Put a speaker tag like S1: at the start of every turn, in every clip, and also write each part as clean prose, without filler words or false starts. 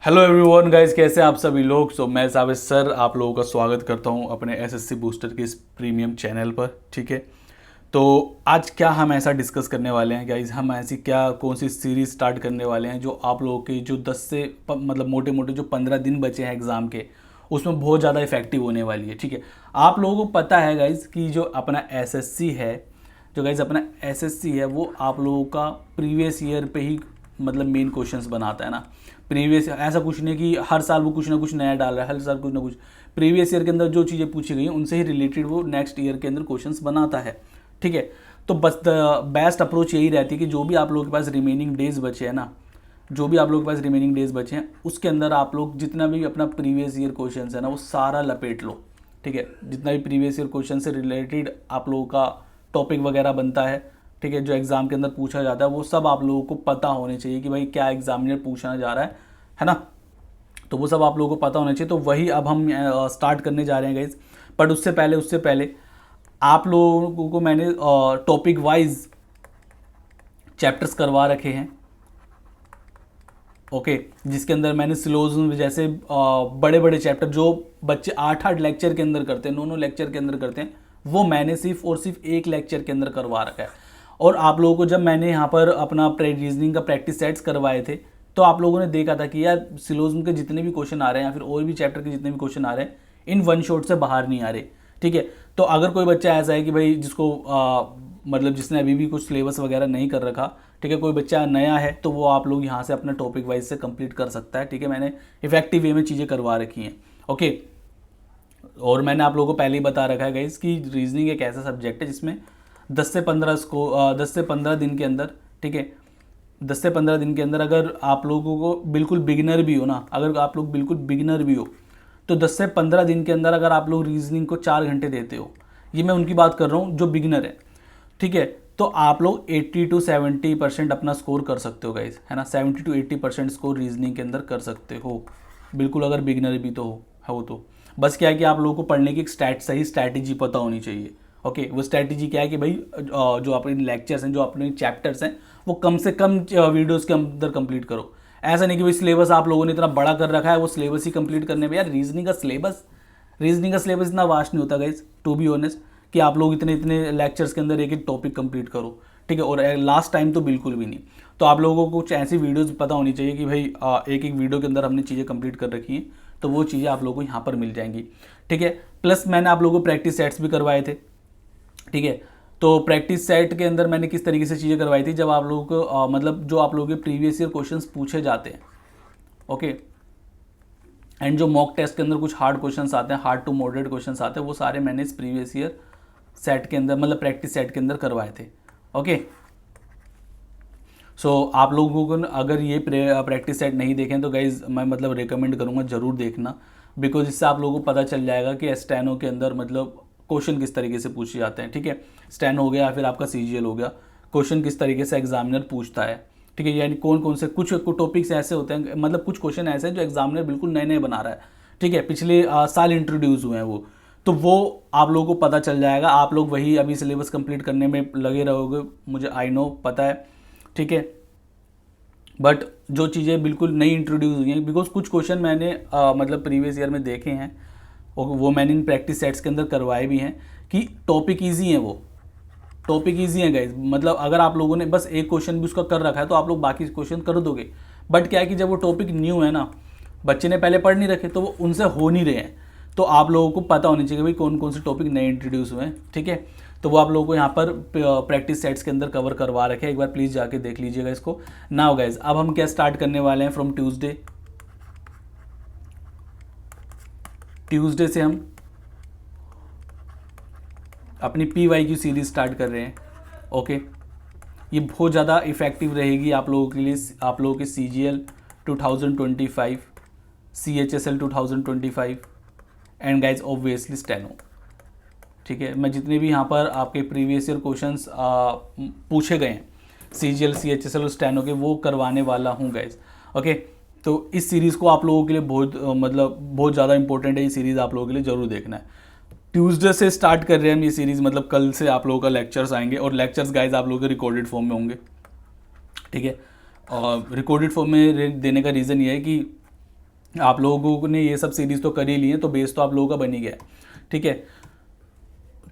S1: Hello everyone guys, कैसे आप सभी लोग। मैं साबित सर आप लोगों का स्वागत करता हूं अपने एसएससी बूस्टर के इस प्रीमियम चैनल पर। ठीक है, तो आज क्या हम ऐसा डिस्कस करने वाले हैं गाइस, हम ऐसी क्या कौन सी सीरीज स्टार्ट करने वाले हैं जो आप लोगों के जो 10 से मतलब मोटे मोटे जो 15 दिन बचे हैं एग्ज़ाम के, उसमें बहुत ज़्यादा इफेक्टिव होने वाली है। ठीक है, आप लोगों को पता है गाइस कि जो अपना एसएससी है, जो गाइस अपना एसएससी है वो आप लोगों का प्रीवियस ईयर पे ही मतलब मेन क्वेश्चंस बनाता है ना। प्रीवियस ऐसा कुछ नहीं कि हर साल वो कुछ ना कुछ नया डाल रहा है, हर साल कुछ ना कुछ प्रीवियस ईयर के अंदर जो चीज़ें पूछी गई हैं उनसे ही रिलेटेड वो नेक्स्ट ईयर के अंदर क्वेश्चंस बनाता है। ठीक है, तो बस द बेस्ट अप्रोच यही रहती है कि जो भी आप लोगों के पास रिमेनिंग डेज बचे हैं ना, जो भी आप लोगों के पास रिमेनिंग डेज बचे हैं उसके अंदर आप लोग जितना भी अपना प्रीवियस ईयर क्वेश्चन है ना वो सारा लपेट लो। ठीक है, जितना भी प्रीवियस ईयर क्वेश्चन से रिलेटेड आप लोगों का टॉपिक वगैरह बनता है, ठीक है, जो एग्ज़ाम के अंदर पूछा जाता है वो सब आप लोगों को पता होने चाहिए कि भाई क्या एग्जामिनर पूछना जा रहा है ना। तो वो सब आप लोगों को पता होना चाहिए। तो वही अब हम स्टार्ट करने जा रहे हैं गाइज। बट उससे पहले आप लोगों को मैंने टॉपिक वाइज चैप्टर्स करवा रखे हैं। ओके, जिसके अंदर मैंने सिलोज जैसे बड़े बड़े चैप्टर जो बच्चे 8-8 लेक्चर के अंदर करते हैं, 9-9 लेक्चर के अंदर करते हैं, वो मैंने सिर्फ और सिर्फ एक लेक्चर के अंदर करवा रखा है। और आप लोगों को जब मैंने यहाँ पर अपना रीजनिंग का प्रैक्टिस सेट्स करवाए थे तो आप लोगों ने देखा था कि यार सिलोज के जितने भी क्वेश्चन आ रहे हैं या फिर और भी चैप्टर के जितने भी क्वेश्चन आ रहे हैं इन वन शॉट से बाहर नहीं आ रहे। ठीक है, तो अगर कोई बच्चा ऐसा है कि भाई जिसको मतलब जिसने अभी भी कुछ सिलेबस वगैरह नहीं कर रखा, ठीक है, कोई बच्चा नया है तो वो आप लोग यहाँ से अपना टॉपिक वाइज से कंप्लीट कर सकता है। ठीक है, मैंने इफेक्टिव वे में चीज़ें करवा रखी हैं। ओके, और मैंने आप लोगों को पहले ही बता रखा है गाइस कि रीजनिंग एक ऐसा सब्जेक्ट है जिसमें 10 से 15 दिन के अंदर, ठीक है, 10 से 15 दिन के अंदर अगर आप लोगों को बिल्कुल बिगिनर भी हो ना, अगर आप लोग बिल्कुल बिगिनर भी हो तो 10 से 15 दिन के अंदर अगर आप लोग रीजनिंग को 4 घंटे देते हो, ये मैं उनकी बात कर रहा हूँ जो बिगिनर है। ठीक है, तो आप लोग 80 to 70% अपना स्कोर कर सकते हो गाइज, है ना। 70 to 80% स्कोर रीजनिंग के अंदर कर सकते हो बिल्कुल, अगर बिगिनर भी तो हो तो बस क्या है कि आप लोगों को पढ़ने की एक सही स्ट्रैटेजी पता होनी चाहिए। ओके, वो स्ट्रैटेजी क्या है कि भाई जो अपने लेक्चर्स हैं, जो अपने चैप्टर्स हैं, वो कम से कम वीडियोस के अंदर कंप्लीट करो। ऐसा नहीं कि भाई सिलेबस आप लोगों ने इतना बड़ा कर रखा है वो सिलेबस ही कंप्लीट करने में, यार रीजनिंग का सिलेबस इतना वास्ट नहीं होता गाइज, टू बी ऑनेस्ट, कि आप लोग इतने इतने लेक्चर्स के अंदर एक एक टॉपिक कंप्लीट करो। ठीक है, और लास्ट टाइम तो बिल्कुल भी नहीं। तो आप लोगों को कुछ ऐसी वीडियोस पता होनी चाहिए कि भाई एक एक वीडियो के अंदर हमने चीज़ें कंप्लीट कर रखी हैं, तो वो चीज़ें आप लोगों को यहाँ पर मिल जाएंगी। ठीक है, प्लस मैंने आप लोगों को प्रैक्टिस सेट्स भी करवाए थे। ठीक है, तो प्रैक्टिस सेट के अंदर मैंने किस तरीके से चीज़ें करवाई थी, जब आप लोगों को मतलब जो आप लोगों के प्रीवियस ईयर क्वेश्चंस पूछे जाते हैं, ओके, एंड जो मॉक टेस्ट के अंदर कुछ हार्ड क्वेश्चंस आते हैं, हार्ड टू मॉडरेट क्वेश्चंस आते हैं, वो सारे मैंने इस प्रीवियस ईयर सेट के अंदर मतलब प्रैक्टिस सेट के अंदर करवाए थे। ओके, सो आप लोगों को अगर ये प्रैक्टिस सेट नहीं देखें तो गाइज मैं मतलब रिकमेंड करूँगा ज़रूर देखना, बिकॉज इससे आप लोगों को पता चल जाएगा कि स्टेनो के अंदर मतलब क्वेश्चन किस तरीके से पूछे जाते हैं। ठीक है, स्टेनो हो गया या फिर आपका सीजीएल हो गया, क्वेश्चन किस तरीके से एग्जामिनर पूछता है। ठीक है, यानी कौन कौन से कुछ टॉपिक्स ऐसे होते हैं, मतलब कुछ क्वेश्चन ऐसे हैं जो एग्जामिनर बिल्कुल नए नए बना रहा है। ठीक है, पिछले साल इंट्रोड्यूस हुए हैं वो, तो वो आप लोगों को पता चल जाएगा। आप लोग वही अभी सिलेबस कंप्लीट करने में लगे रहोगे, मुझे आई नो पता है। ठीक है, बट जो चीज़ें बिल्कुल नई इंट्रोड्यूस हुई हैं, बिकॉज कुछ क्वेश्चन मैंने मतलब प्रीवियस ईयर में देखे हैं और वो मैंने इन प्रैक्टिस सेट्स के अंदर करवाए भी हैं कि टॉपिक ईजी हैं, वो टॉपिक ईजी हैं गाइज। मतलब अगर आप लोगों ने बस एक क्वेश्चन भी उसका कर रखा है तो आप लोग बाकी क्वेश्चन कर दोगे। बट क्या है कि जब वो टॉपिक न्यू है ना, बच्चे ने पहले पढ़ नहीं रखे तो वो उनसे हो नहीं रहे हैं, तो आप लोगों को पता होनी चाहिए कि भाई कौन कौन से टॉपिक नए इंट्रोड्यूस हुए हैं। ठीक है, तो वो आप लोगों को यहाँ पर प्रैक्टिस सेट्स के अंदर कवर करवा रखे हैं, एक बार प्लीज़ जाके देख लीजिएगा इसको। नाउ गाइज, अब हम क्या स्टार्ट करने वाले हैं फ्रॉम ट्यूसडे से हम अपनी PYQ सीरीज स्टार्ट कर रहे हैं। ओके, ये बहुत ज़्यादा इफेक्टिव रहेगी आप लोगों के लिए, आप लोगों के CGL 2025, CHSL 2025 and guys obviously steno. ठीक है, मैं जितने भी यहाँ पर आपके प्रीवियस ईयर क्वेश्चंस पूछे गए हैं CGL CHSL और स्टेनो के, वो करवाने वाला हूँ गाइज। ओके, तो इस सीरीज़ को आप लोगों के लिए बहुत मतलब बहुत ज़्यादा इंपॉर्टेंट है, ये सीरीज़ आप लोगों के लिए ज़रूर देखना है। ट्यूसडे से स्टार्ट कर रहे हैं हम ये सीरीज़, मतलब कल से आप लोगों का लेक्चर्स आएंगे और लेक्चर्स गाइज आप लोगों के रिकॉर्डेड फॉर्म में होंगे। ठीक है, और रिकॉर्डेड फॉर्म में देने का रीज़न ये है कि आप लोगों ने ये सब सीरीज़ तो कर ही ली है, तो बेस तो आप लोगों का बन ही गया है, ठीक है।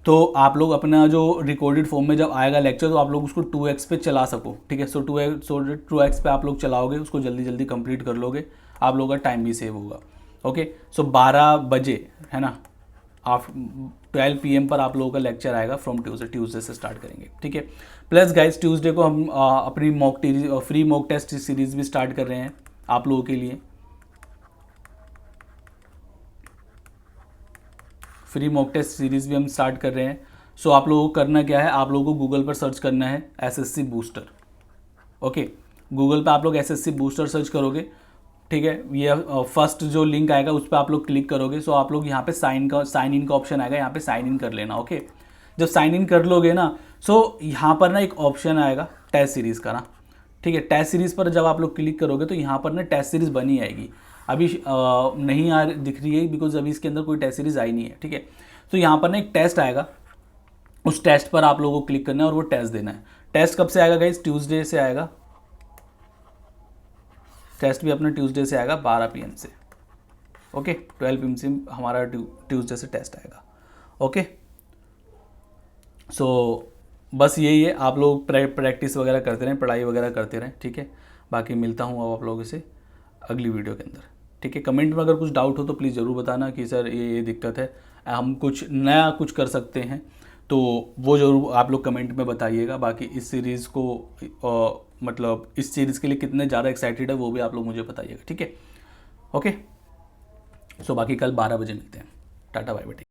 S1: तो आप लोग अपना जो रिकॉर्डेड फॉर्म में जब आएगा लेक्चर, तो आप लोग उसको 2x पे चला सको, ठीक है। सो 2x पे आप लोग चलाओगे, उसको जल्दी जल्दी कंप्लीट कर लोगे, आप लोगों का टाइम भी सेव होगा। ओके, सो 12 बजे है ना, आप 12 PM पर आप लोगों का लेक्चर आएगा फ्रॉम ट्यूसडे से स्टार्ट करेंगे, ठीक है। प्लस गाइस ट्यूसडे को हम अपनी फ्री मॉक टेस्ट सीरीज भी स्टार्ट कर रहे हैं आप लोगों के लिए। फ्री मॉक टेस्ट सीरीज़ भी हम स्टार्ट कर रहे हैं। सो आप लोगों को करना क्या है, आप लोगों को गूगल पर सर्च करना है SSC बूस्टर। ओके, गूगल पे आप लोग SSC बूस्टर सर्च करोगे, ठीक है। ये फर्स्ट जो लिंक आएगा उस पर आप लोग क्लिक करोगे। सो आप लोग यहाँ पे साइन इन का ऑप्शन आएगा, यहाँ पे साइन इन कर लेना। ओके, जब साइन इन कर लोगे ना, सो यहाँ पर ना एक ऑप्शन आएगा टेस्ट सीरीज़ का ना, ठीक है। टेस्ट सीरीज़ पर जब आप लोग क्लिक करोगे तो यहाँ पर ना टेस्ट सीरीज़ बनी आएगी। अभी नहीं आ दिख रही है बिकॉज अभी इसके अंदर कोई टेस्ट सीरीज़ आई नहीं है, ठीक है। तो यहाँ पर ना एक टेस्ट आएगा, उस टेस्ट पर आप लोगों को क्लिक करना है और वो टेस्ट देना है। टेस्ट कब से आएगा गाइस, ट्यूसडे से आएगा। टेस्ट भी अपना ट्यूसडे से आएगा 12 PM से। ओके, 12 PM से हमारा ट्यूसडे से टेस्ट आएगा। ओके, सो बस यही है, आप लोग प्रैक्टिस वगैरह करते रहें, पढ़ाई वगैरह करते रहें, ठीक है। बाकी मिलता हूँ अब आप लोगों से अगली वीडियो के अंदर, ठीक है। कमेंट में अगर कुछ डाउट हो तो प्लीज़ ज़रूर बताना कि सर ये दिक्कत है, हम कुछ नया कुछ कर सकते हैं, तो वो ज़रूर आप लोग कमेंट में बताइएगा। बाकी इस सीरीज़ को मतलब इस सीरीज़ के लिए कितने ज़्यादा एक्साइटेड है वो भी आप लोग मुझे बताइएगा, ठीक है। ओके, सो बाकी कल 12 बजे मिलते हैं। Tata bye bye.